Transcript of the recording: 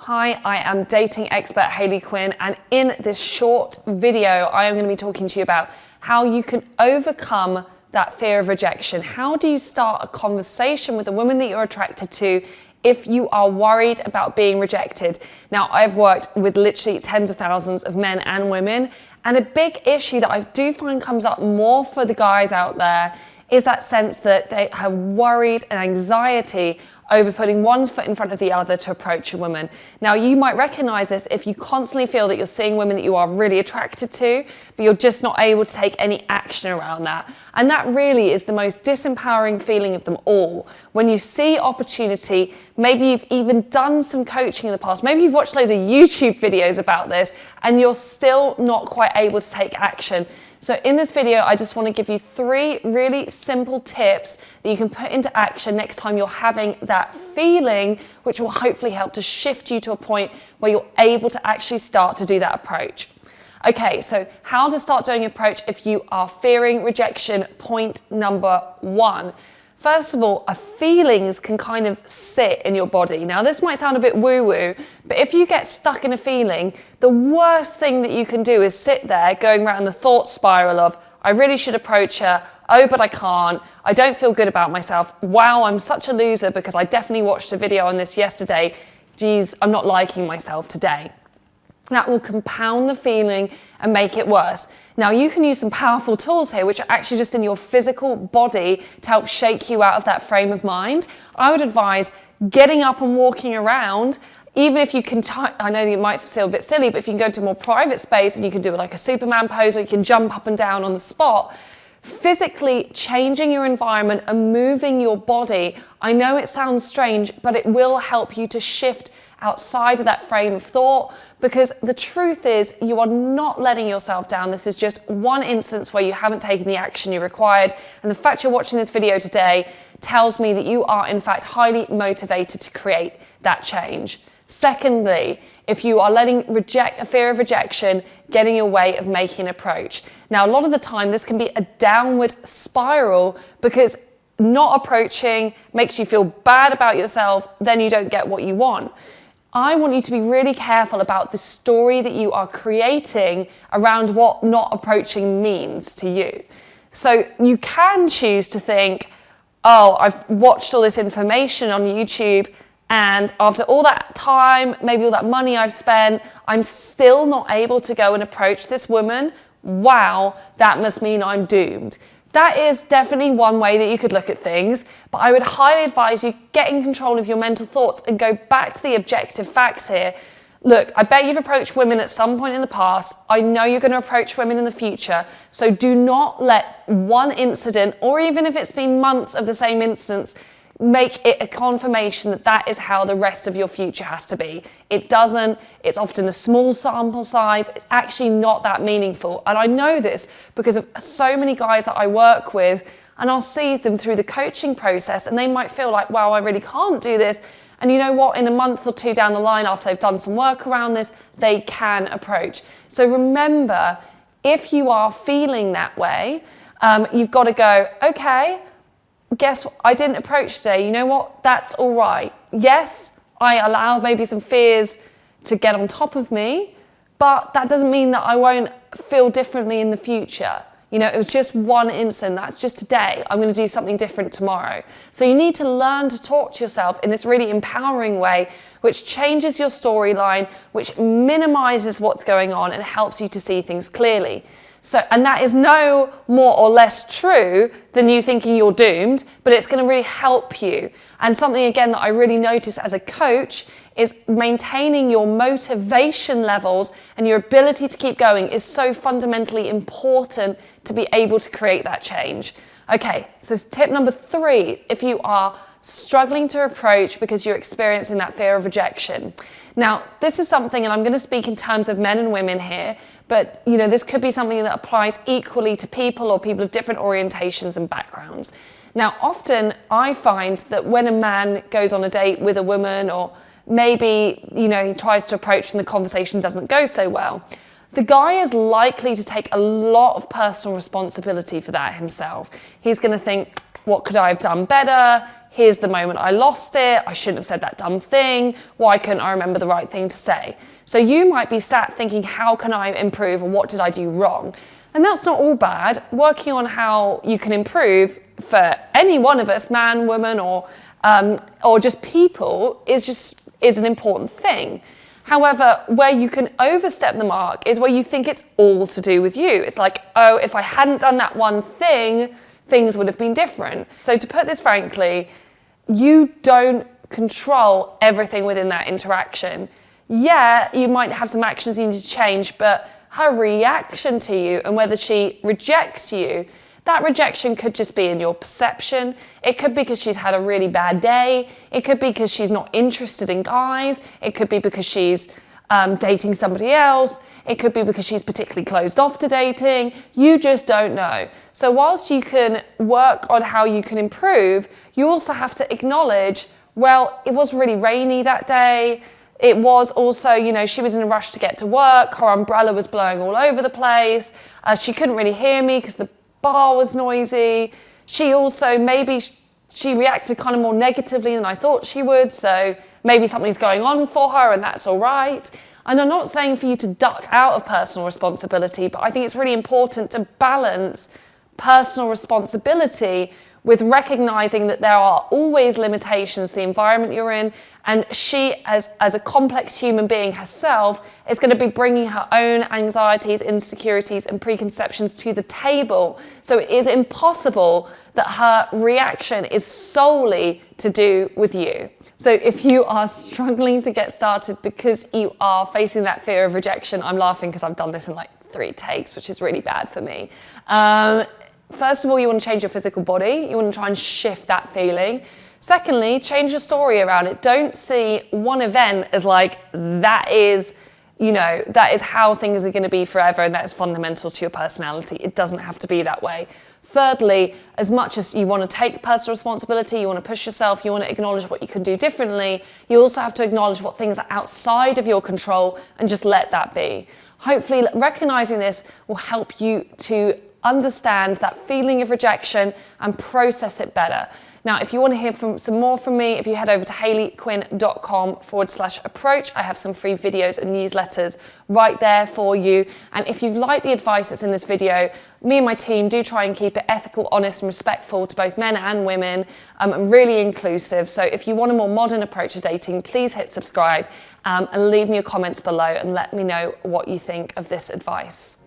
Hi, I am dating expert Hayley Quinn, and in this short video, I am going to be talking to you about how you can overcome that fear of rejection. How do you start a conversation with a woman that you're attracted to if you are worried about being rejected? Now, I've worked with literally tens of thousands of men and women, and a big issue that I do find comes up more for the guys out there is that sense that they have worried and anxiety over putting one foot in front of the other to approach a woman. Now, you might recognize this if you constantly feel that you're seeing women that you are really attracted to, but you're just not able to take any action around that. And that really is the most disempowering feeling of them all. When you see opportunity, maybe you've even done some coaching in the past, maybe you've watched loads of YouTube videos about this, and you're still not quite able to take action. So in this video, I just want to give you 3 really simple tips that you can put into action next time you're having that feeling, which will hopefully help to shift you to a point where you're able to actually start to do that approach. Okay, so how to start doing approach if you are fearing rejection. Point number 1. First of all, feelings can kind of sit in your body. Now, this might sound a bit woo-woo, but if you get stuck in a feeling, the worst thing that you can do is sit there going around the thought spiral of, I really should approach her, oh, but I can't, I don't feel good about myself, wow, I'm such a loser because I definitely watched a video on this yesterday, geez, I'm not liking myself today. That will compound the feeling and make it worse. Now, you can use some powerful tools here, which are actually just in your physical body to help shake you out of that frame of mind. I would advise getting up and walking around, even if you can, I know you might feel a bit silly, but if you can go to a more private space and you can do it like a Superman pose, or you can jump up and down on the spot, physically changing your environment and moving your body. I know it sounds strange, but it will help you to shift outside of that frame of thought, because the truth is you are not letting yourself down. This is just one instance where you haven't taken the action you required, and the fact you're watching this video today tells me that you are in fact highly motivated to create that change. Secondly, if you are letting a fear of rejection get in your way of making an approach. Now, a lot of the time this can be a downward spiral, because not approaching makes you feel bad about yourself, then you don't get what you want. I want you to be really careful about the story that you are creating around what not approaching means to you. So you can choose to think, oh, I've watched all this information on YouTube, and after all that time, maybe all that money I've spent, I'm still not able to go and approach this woman. Wow, that must mean I'm doomed. That is definitely one way that you could look at things, but I would highly advise you get in control of your mental thoughts and go back to the objective facts here. Look, I bet you've approached women at some point in the past. I know you're going to approach women in the future, so do not let one incident, or even if it's been months of the same instance, make it a confirmation that that is how the rest of your future has to be. It doesn't. It's often a small sample size. It's actually not that meaningful. And I know this because of so many guys that I work with, and I'll see them through the coaching process, and they might feel like, wow, I really can't do this. And you know what? In a month or 2 down the line, after they've done some work around this, they can approach. So remember, if you are feeling that way, you've got to go, okay, guess what? I didn't approach today. You know what? That's all right. Yes, I allow maybe some fears to get on top of me, but that doesn't mean that I won't feel differently in the future. You know, it was just one instant. That's just today. I'm going to do something different tomorrow. So you need to learn to talk to yourself in this really empowering way, which changes your storyline, which minimizes what's going on and helps you to see things clearly. So, and that is no more or less true than you thinking you're doomed, but it's going to really help you. And something, again, that I really notice as a coach is maintaining your motivation levels and your ability to keep going is so fundamentally important to be able to create that change. Okay, so tip number 3, if you are struggling to approach because you're experiencing that fear of rejection. Now, this is something, and I'm going to speak in terms of men and women here, but you know, this could be something that applies equally to people or people of different orientations and backgrounds. Now, often I find that when a man goes on a date with a woman, or maybe, you know, he tries to approach and the conversation doesn't go so well, the guy is likely to take a lot of personal responsibility for that himself. He's going to think, what could I have done better? here's the moment I lost it, I shouldn't have said that dumb thing, why couldn't I remember the right thing to say? So you might be sat thinking, how can I improve, and what did I do wrong? And that's not all bad. Working on how you can improve for any one of us, man, woman, or just people, is an important thing. However, where you can overstep the mark is where you think it's all to do with you. It's like, oh, if I hadn't done that one thing, things would have been different. So to put this frankly, you don't control everything within that interaction. Yeah, you might have some actions you need to change, but her reaction to you and whether she rejects you, that rejection could just be in your perception. It could be because she's had a really bad day. It could be because she's not interested in guys. It could be because she's dating somebody else. It could be because she's particularly closed off to dating. You just don't know. So whilst you can work on how you can improve, you also have to acknowledge, well, it was really rainy that day. It was also, she was in a rush to get to work. Her umbrella was blowing all over the place. She couldn't really hear me because the bar was noisy. She also, maybe she reacted kind of more negatively than I thought she would, so maybe something's going on for her and that's all right. And I'm not saying for you to duck out of personal responsibility, but I think it's really important to balance personal responsibility with recognizing that there are always limitations to the environment you're in, and she, as a complex human being herself, is going to be bringing her own anxieties, insecurities, and preconceptions to the table. So it is impossible that her reaction is solely to do with you. So if you are struggling to get started because you are facing that fear of rejection, I'm laughing because I've done this in like 3 takes, which is really bad for me. First of all, you want to change your physical body. You want to try and shift that feeling. Secondly, change your story around it. Don't see one event as like, that is how things are going to be forever and that is fundamental to your personality. It doesn't have to be that way. Thirdly, as much as you want to take personal responsibility, you want to push yourself, you want to acknowledge what you can do differently, you also have to acknowledge what things are outside of your control and just let that be. Hopefully, recognizing this will help you to understand that feeling of rejection and process it better. Now, if you want to hear some more from me, if you head over to hayleyquinn.com/approach, I have some free videos and newsletters right there for you. And if you've liked the advice that's in this video, me and my team do try and keep it ethical, honest, and respectful to both men and women, and really inclusive. So if you want a more modern approach to dating, please hit subscribe and leave me your comments below and let me know what you think of this advice.